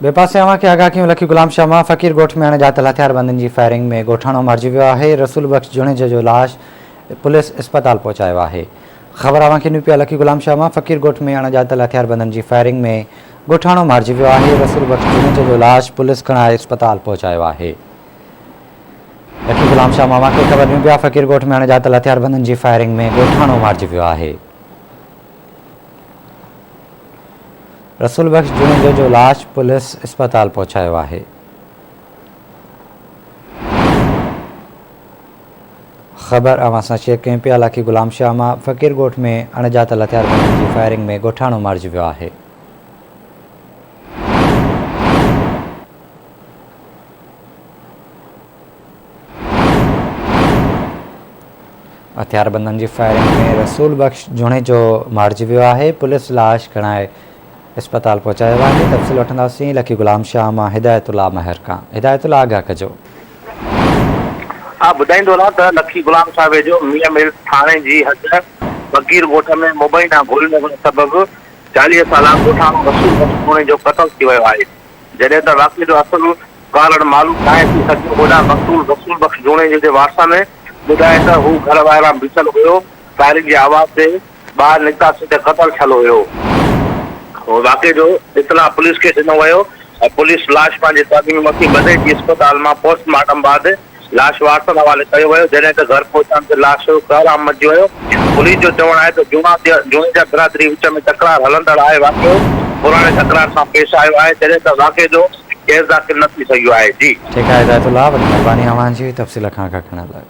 बेपासे के आगाह लखी गुलाम शाह फ़कीर गोठ में अणजातल हथियारबंदनि जी फायरिंग में गोठाणो मारिजी वियो आहे। रसूल बख्श जुणेजा जो लाश पुलिस अस्पताल पहुंचायो आहे। ख़बर अवांखे ॾिनी पिया लखी गुलाम शाह फ़कीर गोठ में अणजातल हथियारबंदनि जी फायरिंग में गोठाणो मारिजी वियो आहे। रसूल बख्श जुणेजा जो लाश पुलिस खणाए अस्पताल पहुंचायो आहे। लखी गुलाम शाह के ख़बर ॾिनी पिया फ़कीर गोठ में अणजातल हथियारबंदनि जी फायरिंग में गोठाणो मारिजी वियो आहे। रसूल बख्श जुणेजा जो लाश पुलिस अस्पताल पहुंचायो आहे। ख़बर अवां शेयर कयूं पिया लखी गुलाम शाह फ़कीर गोठ में अणजातल हथियारबंदनि जी फायरिंग में गोठाणो मारिजी वियो आहे। हथियारबंदनि जी फायरिंग में रसूल बख्श जुणेजो मारिजी वियो आहे। पुलिस लाश खणाए अस्पताल पहुंचायो आहे। तफ़सील वठंदासीं लखी गुलाम शाह मां हिदायतुल्लाह महर खां। हिदायतुल्लाह आगाह कजो। हाँ ॿुधाईंदो रहां त लखी गुलाम शाह वेझो मियां मिल थाणे जी हद फ़कीर ॻोठ में मुबैना गोली लॻण सबबि 40 साला गोठाणो रसूल बख्श जुणेजो क़त्ल थी वियो आहे। जॾहिं त वाक़िए जो असुलु कारण मालूम नाहे थी सघियो। होॾां मक़तूल रसूल बख्श जुणेजे जे वारसनि ॿुधाए त हू घर ॿाहिरां बीठल हुयो। फायरिंग जी आवाज़ ते ॿाहिरि निकितासीं त क़त्ल थियल हुयो। वाक़िए जो इतला पुलिस खे ॾिनो वियो ऐं पुलिस लाश पंहिंजे ताबे में वठी मदे जी अस्पताल मां पोस्टमार्टम बाद लाश वारसनि हवाले कयो वियो। जॾहिं त घर पहुचण ते लाश कहराम मची वियो। पुलिस जो चवणु आहे त जुणेजा बिरादरी विच में तकरार हलंदड़ आहे। वाक़ियो पुराणे तकरार सां पेश आयो आहे। जॾहिं त वाक़िए जो केस दाख़िल न थी सघियो आहे। जी ठीकु आहे हिदायतुल्लाह, वॾी महिरबानी अवां जी तफ़सील खां खणण लाइ।